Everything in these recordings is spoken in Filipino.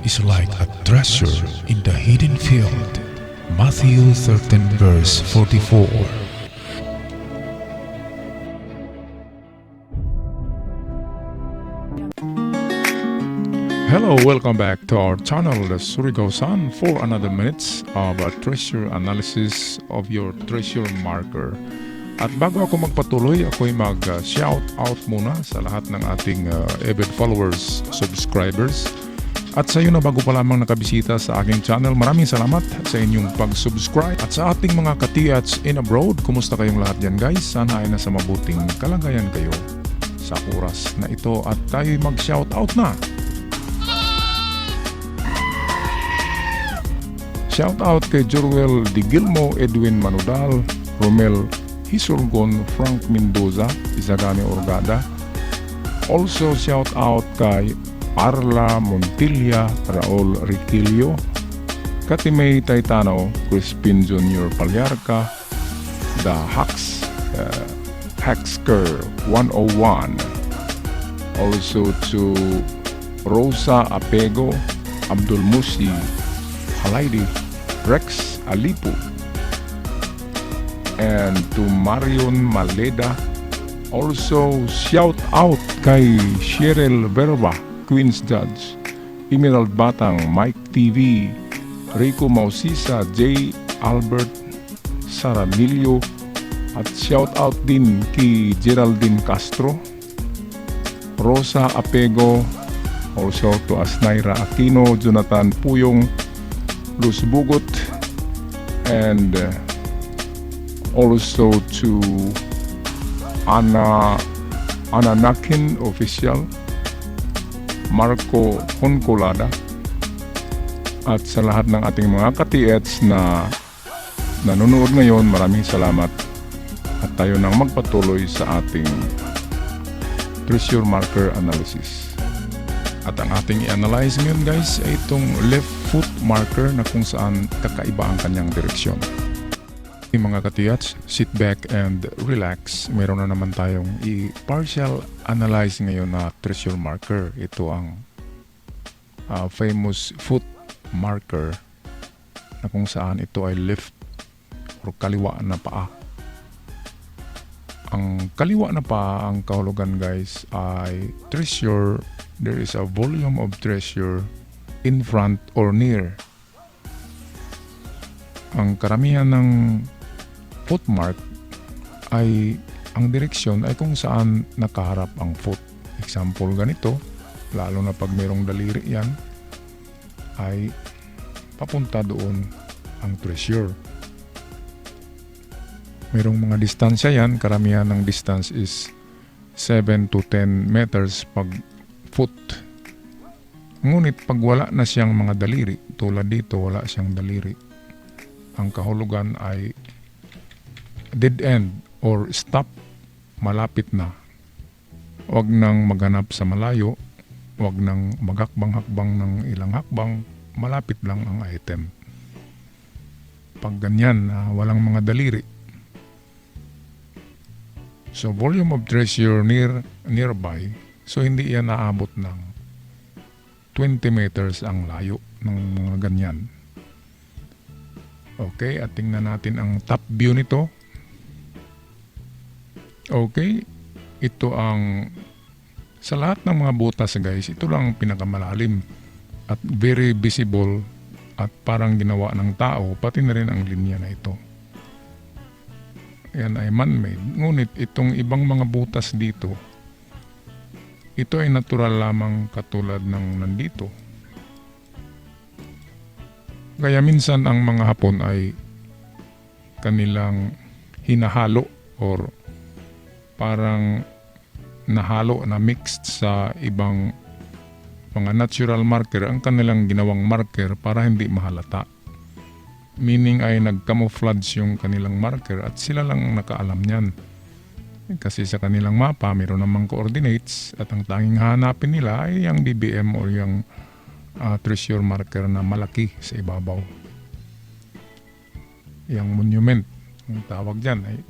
is like a treasure in the hidden field. Matthew 13 verse 44. Hello, welcome back to our channel, the Surigao-san, for another minutes of a treasure analysis of your treasure marker. At bago ako magpatuloy, ako'y mag-shout out muna sa lahat ng ating avid followers, subscribers. At sa iyo na bago pa lamang nakabisita sa aking channel, maraming salamat sa inyong pag-subscribe. At sa ating mga katiyats in abroad, kumusta kayong lahat dyan guys? Sana ay nasa mabuting kalagayan kayo sa oras na ito at tayo'y mag-shout out na. Shout out kay Joruel Di Gilmo, Edwin Manudal, Romel Hisurgon, Frank Mendoza, Isagani Orgada. Also shout out kay Arla Montilla, Raul Riquillo, Katimay Taytano, Crispin Jr. Palyarca, The Haxker 101. Also to Rosa Apego, Abdul Musi, Halaidi, Rex Alipo, and to Marion Maleda. Also shout out kay Cheryl Verba, Queen's Judge, Emerald Batang, Mike TV, Rico Mausisa, J. Albert Saramilio, at shout out din kay Geraldine Castro, Rosa Apego, also to Asnaira Aquino, Jonathan Puyong, Luz Bugot, and also to Ananakin Official, Marco Honcolada, at sa lahat ng ating mga ka-TH na nanonood ngayon, maraming salamat at tayo nang magpatuloy sa ating treasure marker analysis. At ang ating i-analyze ngayon guys ay itong left foot marker na kung saan kakaiba ang kanyang direksyon. Mga katiyats, sit back and relax. Meron na naman tayong i-partial analyze ngayon na treasure marker. Ito ang famous foot marker na kung saan ito ay left or kaliwa na paa. Ang kaliwa na paa, ang kahulugan guys ay treasure. There is a volume of treasure in front or near. Ang karamihan ng footmark ay ang direksyon ay kung saan nakaharap ang foot. Example ganito, lalo na pag mayroong daliri yan, ay papunta doon ang treasure. Mayroong mga distansya yan, karamihan ng distance is 7 to 10 meters pag foot. Ngunit pag wala na siyang mga daliri, tulad dito wala siyang daliri, ang kahulugan ay dead end or stop, malapit na. Huwag nang maghanap sa malayo, huwag nang maghakbang-hakbang ng ilang hakbang, malapit lang ang item. Pag ganyan, walang mga daliri. So volume of treasure nearby, so hindi yan naabot ng 20 meters ang layo ng mga ganyan. Okay, at tingnan natin ang top view nito. Okay, ito ang sa lahat ng mga butas guys, ito lang ang pinakamalalim at very visible at parang ginawa ng tao, pati na rin ang linya na ito. Yan ay man-made. Ngunit itong ibang mga butas dito, ito ay natural lamang katulad ng nandito. Kaya minsan ang mga Hapon ay kanilang hinahalo or parang nahalo na mixed sa ibang mga natural marker ang kanilang ginawang marker para hindi mahalata. Meaning ay nag-camouflage yung kanilang marker at sila lang ang nakaalam niyan. Kasi sa kanilang mapa, mayroon namang coordinates at ang tanging hanapin nila ay yung DBM o yung treasure marker na malaki sa ibabaw. Yung monument, ang tawag dyan ay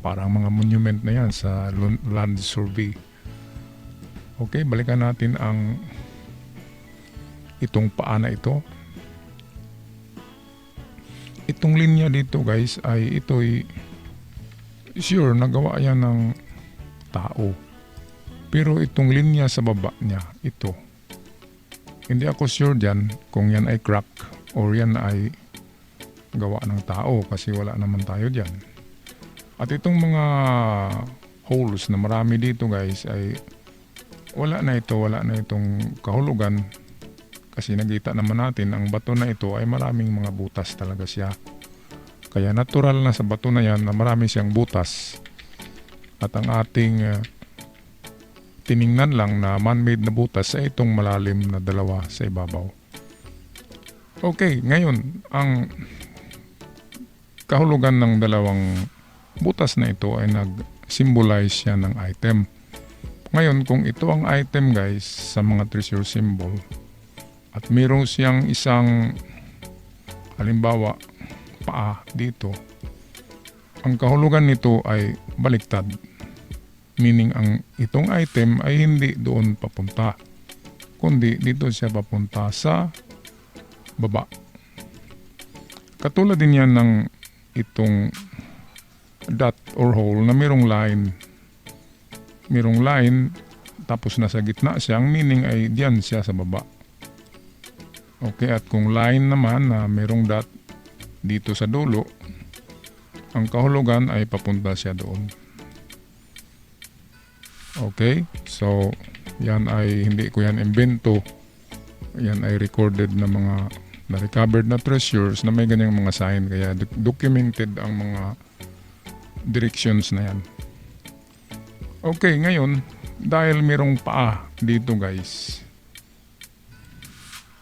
parang mga monument na yan sa land survey. Okay, balikan natin ang itong paa na ito. Itong linya dito guys ay ito'y sure nagawa yan ng tao. Pero itong linya sa baba niya, ito. Hindi ako sure dyan kung yan ay crack or yan ay gawa ng tao kasi wala naman tayo dyan. At itong mga holes na marami dito guys ay wala na itong kahulugan. Kasi nakita naman natin ang bato na ito ay maraming mga butas talaga siya. Kaya natural na sa bato na yan na marami siyang butas. At ang ating tiningnan lang na man-made na butas ay itong malalim na dalawa sa ibabaw. Okay, ngayon ang kahulugan ng dalawang butas na ito ay nag-symbolize siya ng item. Ngayon kung ito ang item guys sa mga treasure symbol, at mayroon siyang isang halimbawa paa dito. Ang kahulugan nito ay baliktad. Meaning ang itong item ay hindi doon papunta. Kundi dito siya papunta sa baba. Katulad din yan ng itong dot or hole na mayroong line. Mayroong line tapos nasa gitna siya. Ang meaning ay diyan siya sa baba. Okay, at kung line naman na mayroong dot dito sa dulo, ang kahulugan ay papunta siya doon. Okay, so yan ay hindi ko yan invento. Yan ay recorded na mga na-recovered na treasures na may ganyang mga sign. Kaya documented ang mga directions na yan. Okay, ngayon, dahil mayroong paa dito guys,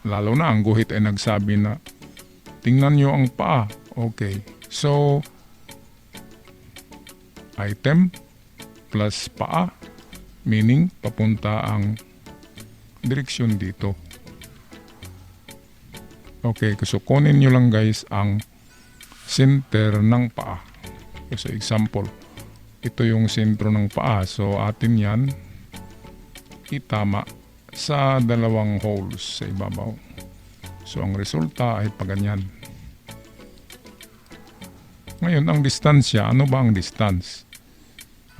lalo na ang guhit ay nagsabi na tingnan nyo ang paa. Okay. So, item plus paa, meaning papunta ang direksyon dito. Okay. So, kunin nyo lang guys ang center ng paa. So, example, ito yung sentro ng paa. So, atin yan itama sa dalawang holes sa ibabaw. So ang resulta ay paganyan. Ngayon ang distansya, ano ba ang distance?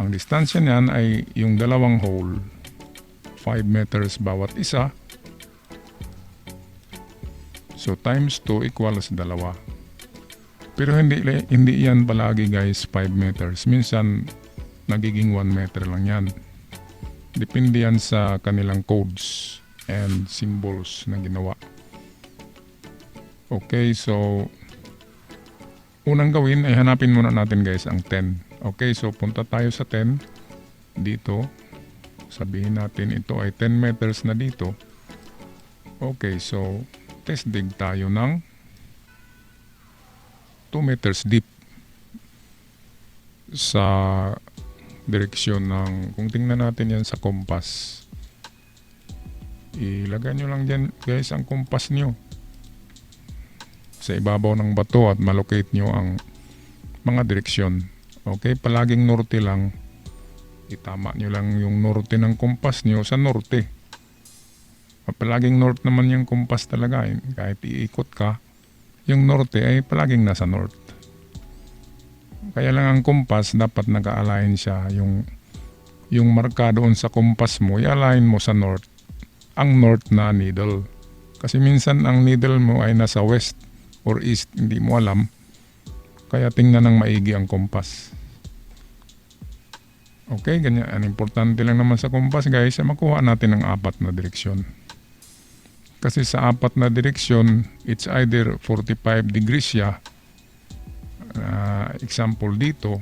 Ang distansya niyan ay yung dalawang hole, 5 meters bawat isa. So times 2 equals 2. Pero hindi yan palagi guys 5 meters. Minsan nagiging 1 meter lang yan. Depende yan sa kanilang codes and symbols na ginawa. Okay, so unang gawin ay hanapin muna natin guys ang 10. Okay, so punta tayo sa 10 dito. Sabihin natin ito ay 10 meters na dito. Okay, so test dig tayo ng 2 meters deep sa direksyon ng, kung tingnan natin yan sa kompas, ilagay nyo lang dyan guys ang kompas nyo sa ibabaw ng bato at malocate nyo ang mga direksyon. Okay, palaging norte lang, itama nyo lang yung norte ng kompas nyo sa norte. Palaging north naman yung kompas talaga, kahit iikot ka, yung norte ay palaging nasa north. Kaya lang ang kompas dapat naka-align siya, yung marka doon sa kompas mo, i-align mo sa north, ang north na needle. Kasi minsan ang needle mo ay nasa west or east, hindi mo alam, kaya tingnan ng maigi ang kompas. Okay, ganyan. Ang importante lang naman sa kompas guys, ay makuha natin ang 4 na direksyon. Kasi sa 4 na direksyon, it's either 45 degrees siya, example dito,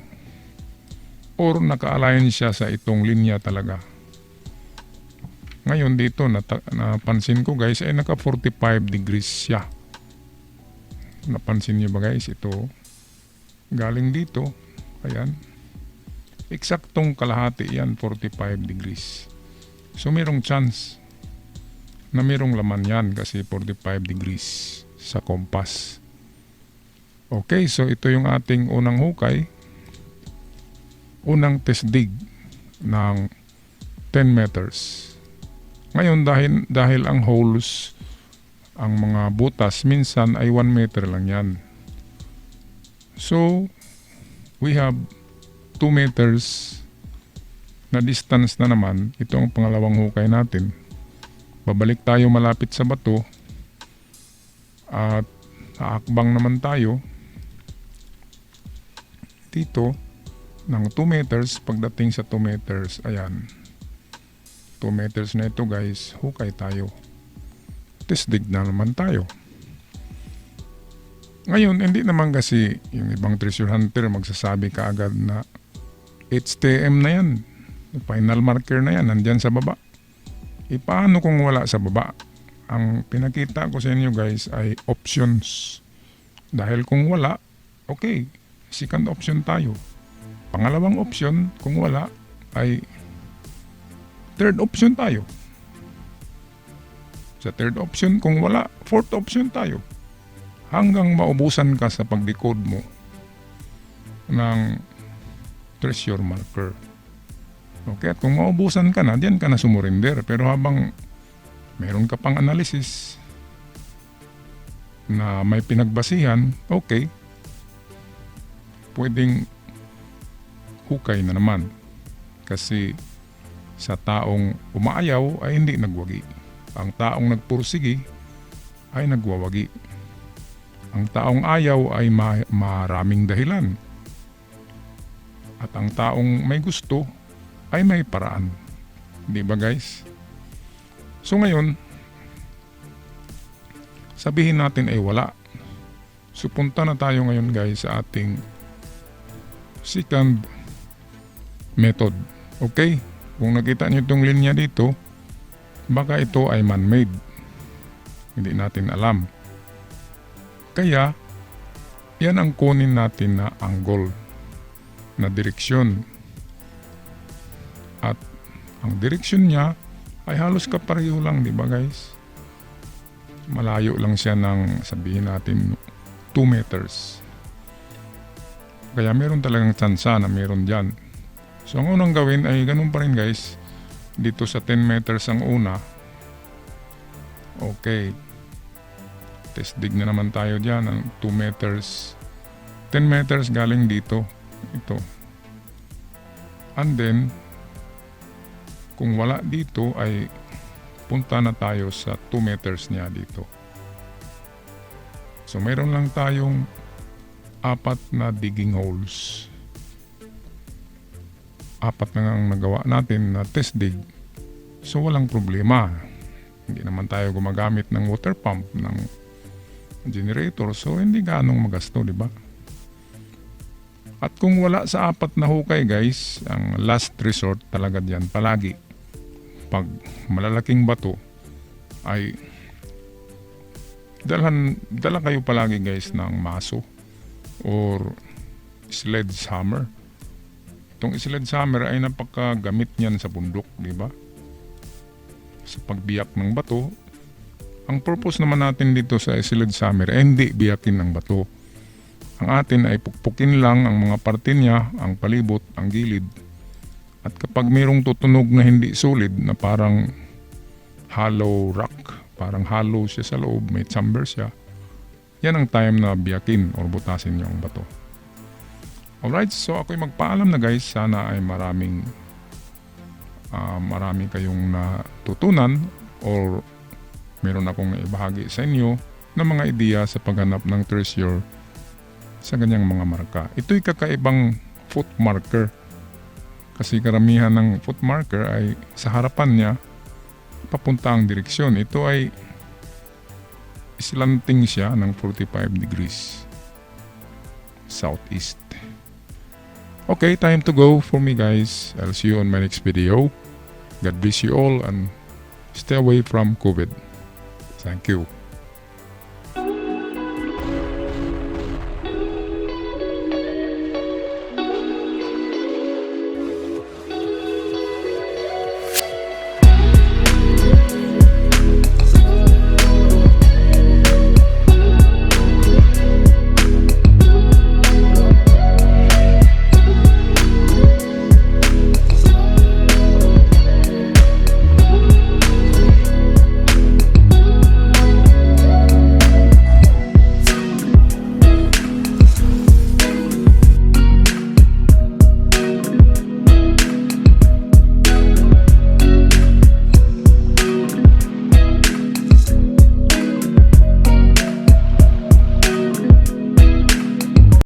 or naka-align siya sa itong linya talaga. Ngayon dito, napansin ko guys, ay naka 45 degrees siya. Napansin niyo ba guys, ito galing dito, ayan, eksaktong kalahati yan, 45 degrees. So mayroong chance na mayroong laman yan kasi 45 degrees sa kompas. Okay, so ito yung ating unang hukay, unang test dig ng 10 meters. Ngayon dahil ang holes ang mga butas minsan ay 1 meter lang yan. So, we have 2 meters na distance na naman. Ito ang pangalawang hukay natin. Babalik tayo malapit sa bato at haakbang naman tayo dito ng 2 meters. Pagdating sa 2 meters, ayan, 2 meters na ito guys, hukay tayo. Tisdig na naman tayo. Ngayon, hindi naman kasi yung ibang treasure hunter magsasabi kaagad na HTM na yan, final marker na yan, nandyan sa baba. Paano kung wala sa baba? Ang pinakita ko sa inyo guys ay options. Dahil kung wala, okay, second option tayo. Pangalawang option, kung wala, ay third option tayo. Sa third option, kung wala, fourth option tayo. Hanggang maubusan ka sa pagdecode mo ng treasure marker. Okay, at kung maubusan ka na, diyan ka na sumurinder. Pero habang meron ka pang analysis na may pinagbasihan, okay, pwedeng hukay na naman. Kasi sa taong umaayaw ay hindi nagwagi. Ang taong nagpursigi ay nagwawagi. Ang taong ayaw ay maraming dahilan. At ang taong may gusto ay may paraan. Di ba guys? So ngayon, sabihin natin ay wala. So punta na tayo ngayon guys sa ating second method. Okay? Kung nakita nyo itong linya dito, baka ito ay man-made. Hindi natin alam. Kaya, yan ang kunin natin na angle, na direksyon. At ang direksyon niya ay halos kapareho lang, di ba guys? Malayo lang siya ng sabihin natin 2 meters. Kaya meron talagang tsansa na meron dyan. So ang unang gawin ay ganun pa rin guys. Dito sa 10 meters ang una. Okay. Testig na naman tayo dyan ng 2 meters. 10 meters galing dito. Ito. And then, kung wala dito ay punta na tayo sa 2 meters niya dito. So mayroon lang tayong 4 na digging holes. 4 na ang nagawa natin na test dig. So walang problema. Hindi naman tayo gumagamit ng water pump, ng generator. So hindi ganong magasto, di ba? At kung wala sa 4 na hukay guys, ang last resort talaga diyan palagi. Pag malalaking bato ay dala kayo palagi guys ng maso or sledgehammer. Itong sledgehammer ay napakagamit niyan sa bundok, di ba? Sa pagbiyak ng bato. Ang purpose naman natin dito sa sledgehammer ay hindi biyakin ng bato. Ang atin ay pukpukin lang ang mga parte niya, ang palibot, ang gilid. At kapag mayroong tutunog na hindi solid, na parang hollow rock, parang hollow siya sa loob, may chamber siya, yan ang time na biyakin or butasin niyo ang bato. Alright, so ako'y magpaalam na guys. Sana ay marami kayong natutunan or meron akong naibahagi sa inyo na mga ideya sa paghanap ng treasure sa ganyang mga marka. Ito'y kakaibang foot marker. Kasi karamihan ng foot marker ay sa harapan niya papunta ang direksyon. Ito ay slanting siya ng 45 degrees southeast. Okay, time to go for me guys. I'll see you on my next video. God bless you all and stay away from COVID. Thank you.